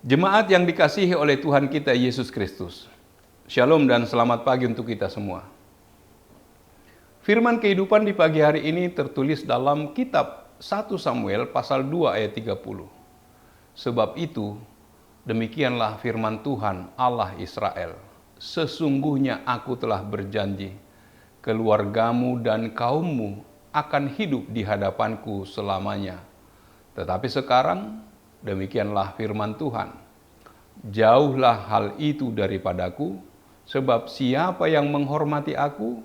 Jemaat yang dikasihi oleh Tuhan kita Yesus Kristus. Shalom dan selamat pagi untuk kita semua. Firman kehidupan di pagi hari ini tertulis dalam kitab 1 Samuel pasal 2 ayat 30. Sebab itu, demikianlah firman Tuhan Allah Israel. Sesungguhnya aku telah berjanji, keluargamu dan kaummu akan hidup di hadapanku selamanya. Tetapi sekarang, demikianlah firman Tuhan, jauhlah hal itu daripadaku, sebab siapa yang menghormati aku,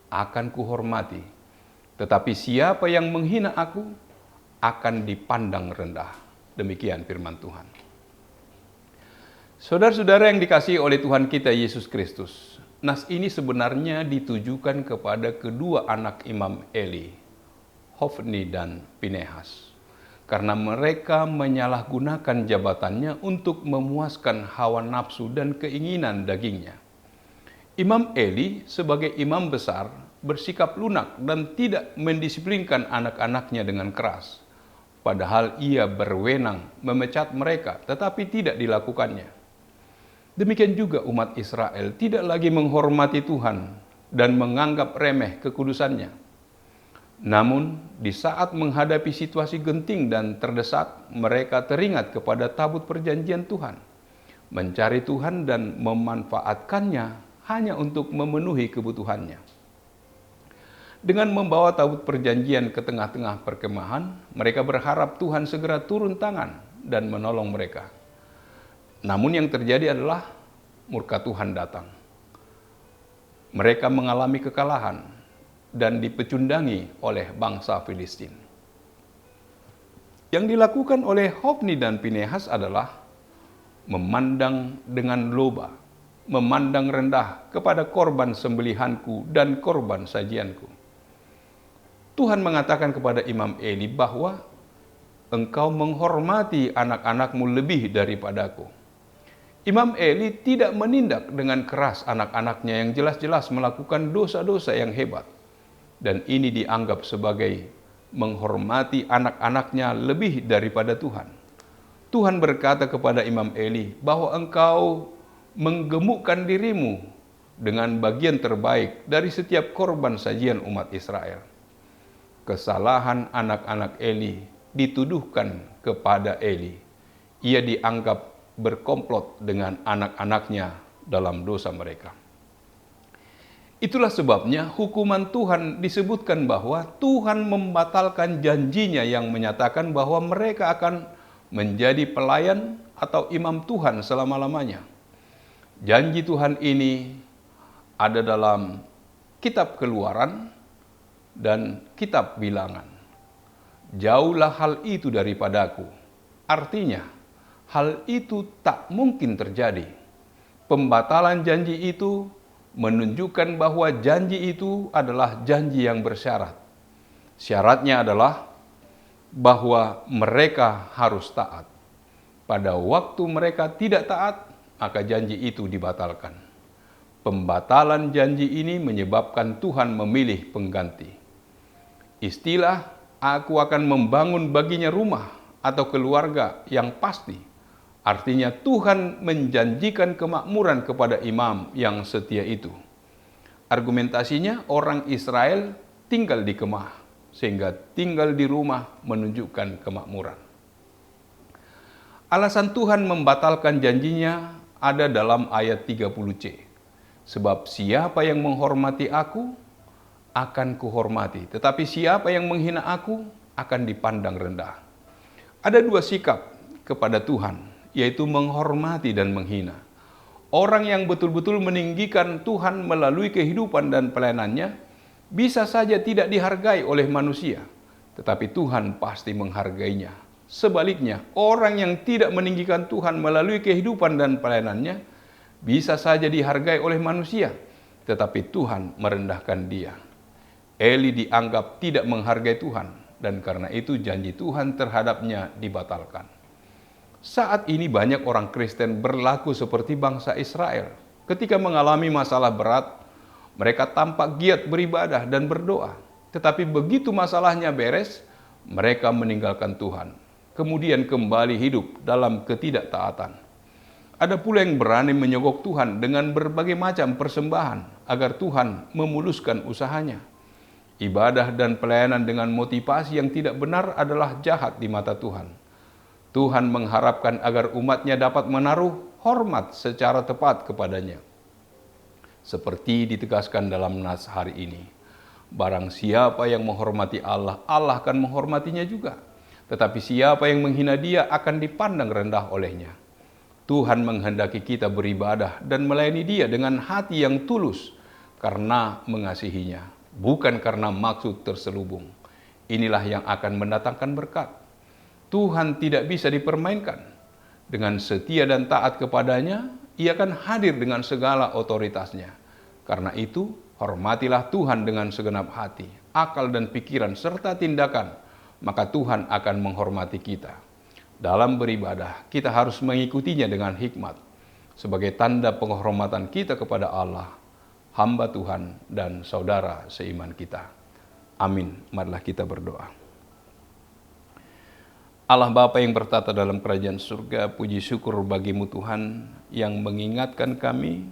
akan kuhormati. Tetapi siapa yang menghina aku, akan dipandang rendah. Demikian firman Tuhan. Saudara-saudara yang dikasihi oleh Tuhan kita Yesus Kristus, nas ini sebenarnya ditujukan kepada kedua anak Imam Eli, Hofni dan Pinehas. Karena mereka menyalahgunakan jabatannya untuk memuaskan hawa nafsu dan keinginan dagingnya. Imam Eli sebagai imam besar bersikap lunak dan tidak mendisiplinkan anak-anaknya dengan keras. Padahal ia berwenang memecat mereka, tetapi tidak dilakukannya. Demikian juga umat Israel tidak lagi menghormati Tuhan dan menganggap remeh kekudusannya. Namun, di saat menghadapi situasi genting dan terdesak, mereka teringat kepada tabut perjanjian Tuhan, mencari Tuhan dan memanfaatkannya hanya untuk memenuhi kebutuhannya. Dengan membawa tabut perjanjian ke tengah-tengah perkemahan, mereka berharap Tuhan segera turun tangan dan menolong mereka. Namun yang terjadi adalah murka Tuhan datang. Mereka mengalami kekalahan dan dipecundangi oleh bangsa Filistin. Yang dilakukan oleh Hofni dan Pinehas adalah memandang dengan loba, memandang rendah kepada korban sembelihanku dan korban sajianku. Tuhan mengatakan kepada Imam Eli bahwa engkau menghormati anak-anakmu lebih daripadaku. Imam Eli tidak menindak dengan keras anak-anaknya yang jelas-jelas melakukan dosa-dosa yang hebat. Dan ini dianggap sebagai menghormati anak-anaknya lebih daripada Tuhan. Tuhan berkata kepada Imam Eli bahwa engkau menggemukkan dirimu dengan bagian terbaik dari setiap korban sajian umat Israel. Kesalahan anak-anak Eli dituduhkan kepada Eli. Ia dianggap berkomplot dengan anak-anaknya dalam dosa mereka. Itulah sebabnya hukuman Tuhan disebutkan bahwa Tuhan membatalkan janjinya yang menyatakan bahwa mereka akan menjadi pelayan atau imam Tuhan selama-lamanya. Janji Tuhan ini ada dalam kitab Keluaran dan kitab Bilangan. Jauhlah hal itu daripadaku. Artinya, hal itu tak mungkin terjadi. Pembatalan janji itu menunjukkan bahwa janji itu adalah janji yang bersyarat. Syaratnya adalah bahwa mereka harus taat. Pada waktu mereka tidak taat, maka janji itu dibatalkan. Pembatalan janji ini menyebabkan Tuhan memilih pengganti. Istilah, aku akan membangun baginya rumah atau keluarga yang pasti, artinya Tuhan menjanjikan kemakmuran kepada imam yang setia itu. Argumentasinya orang Israel tinggal di kemah, sehingga tinggal di rumah menunjukkan kemakmuran. Alasan Tuhan membatalkan janjinya ada dalam ayat 30c. Sebab siapa yang menghormati aku, akan kuhormati. Tetapi siapa yang menghina aku, akan dipandang rendah. Ada dua sikap kepada Tuhan, yaitu menghormati dan menghina. Orang yang betul-betul meninggikan Tuhan melalui kehidupan dan pelayanannya, bisa saja tidak dihargai oleh manusia, tetapi Tuhan pasti menghargainya. Sebaliknya, orang yang tidak meninggikan Tuhan melalui kehidupan dan pelayanannya, bisa saja dihargai oleh manusia, tetapi Tuhan merendahkan dia. Eli dianggap tidak menghargai Tuhan, dan karena itu janji Tuhan terhadapnya dibatalkan. Saat ini banyak orang Kristen berlaku seperti bangsa Israel. Ketika mengalami masalah berat, mereka tampak giat beribadah dan berdoa. Tetapi begitu masalahnya beres, mereka meninggalkan Tuhan. Kemudian kembali hidup dalam ketidaktaatan. Ada pula yang berani menyogok Tuhan dengan berbagai macam persembahan agar Tuhan memuluskan usahanya. Ibadah dan pelayanan dengan motivasi yang tidak benar adalah jahat di mata Tuhan. Tuhan mengharapkan agar umatnya dapat menaruh hormat secara tepat kepadanya. Seperti ditegaskan dalam nas hari ini, barang siapa yang menghormati Allah, Allah akan menghormatinya juga. Tetapi siapa yang menghina Dia akan dipandang rendah olehnya. Tuhan menghendaki kita beribadah dan melayani Dia dengan hati yang tulus karena mengasihinya, bukan karena maksud terselubung. Inilah yang akan mendatangkan berkat. Tuhan tidak bisa dipermainkan. Dengan setia dan taat kepadanya, Ia akan hadir dengan segala otoritasnya. Karena itu, hormatilah Tuhan dengan segenap hati, akal dan pikiran serta tindakan, maka Tuhan akan menghormati kita. Dalam beribadah, kita harus mengikutinya dengan hikmat, sebagai tanda penghormatan kita kepada Allah, hamba Tuhan, dan saudara seiman kita. Amin. Marilah kita berdoa. Allah Bapa yang bertata dalam kerajaan surga, puji syukur bagimu Tuhan yang mengingatkan kami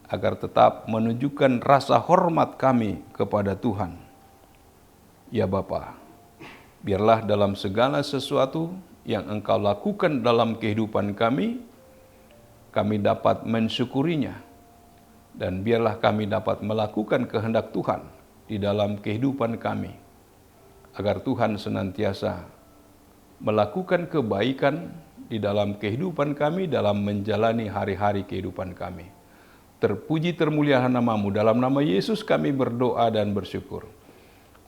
agar tetap menunjukkan rasa hormat kami kepada Tuhan. Ya Bapa, biarlah dalam segala sesuatu yang Engkau lakukan dalam kehidupan kami dapat mensyukurinya. Dan biarlah kami dapat melakukan kehendak Tuhan di dalam kehidupan kami. Agar Tuhan senantiasa melakukan kebaikan di dalam kehidupan kami dalam menjalani hari-hari kehidupan kami. Terpuji termuliakan nama-Mu, dalam nama Yesus kami berdoa dan bersyukur.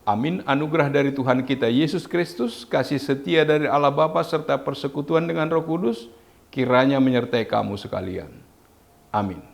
Amin. Anugerah dari Tuhan kita Yesus Kristus, kasih setia dari Allah Bapa serta persekutuan dengan Roh Kudus kiranya menyertai kamu sekalian. Amin.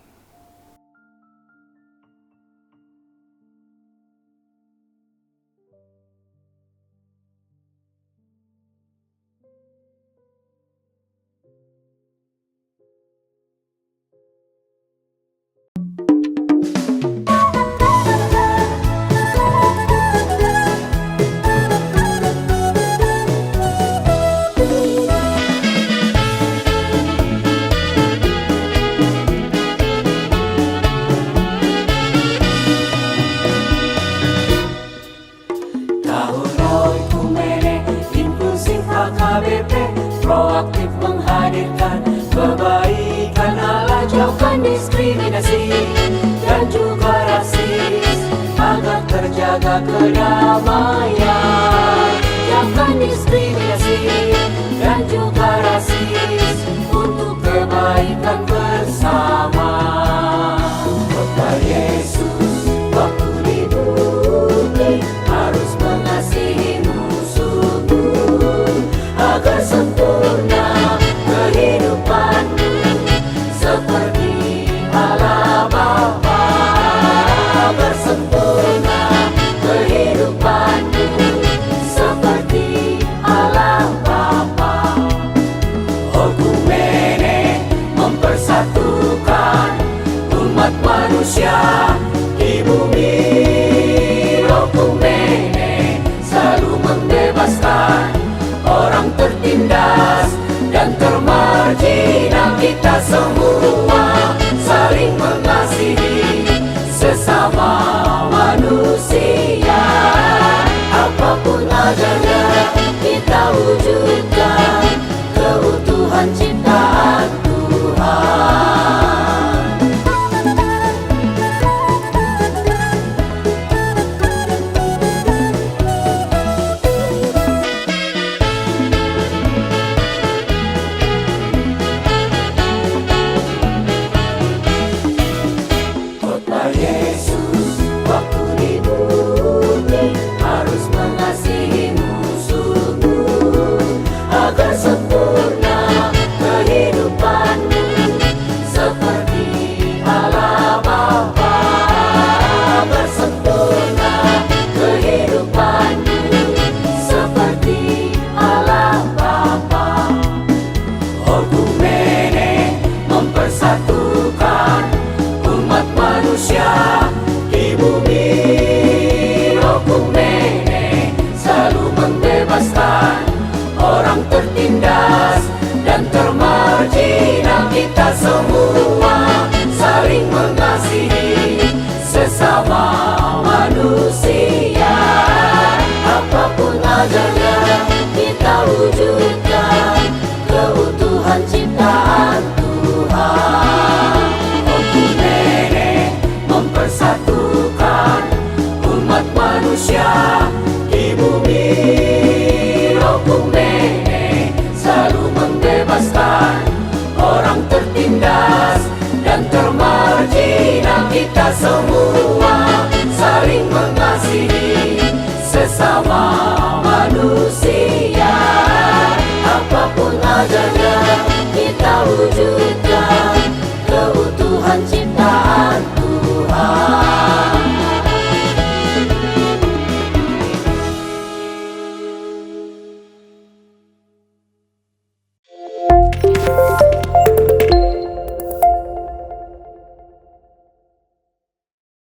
Proaktif menghadirkan kebaikan Allah, jauhkan diskriminasi dan juga rasis, agar terjaga kedamaian. Jauhkan diskriminasi dan juga rasis untuk kebaikan bersama. Kota Yesus waktu di bumi harus mengasihi musuhmu agar sempurna kehidupanmu seperti Allah Bapa. Agar sempurna kehidupanmu semua saling mengasihi sesama manusia. Apapun adanya kita wujudkan keutuhan ciptaan Tuhan. Oku Nenek mempersatukan umat manusia di bumi. Oku Nenek selalu membebaskan orang tertindas dan termargina. Kita semua saling mengasihi sesama manusia. Apapun adanya kita wujudkan keutuhan ciptaan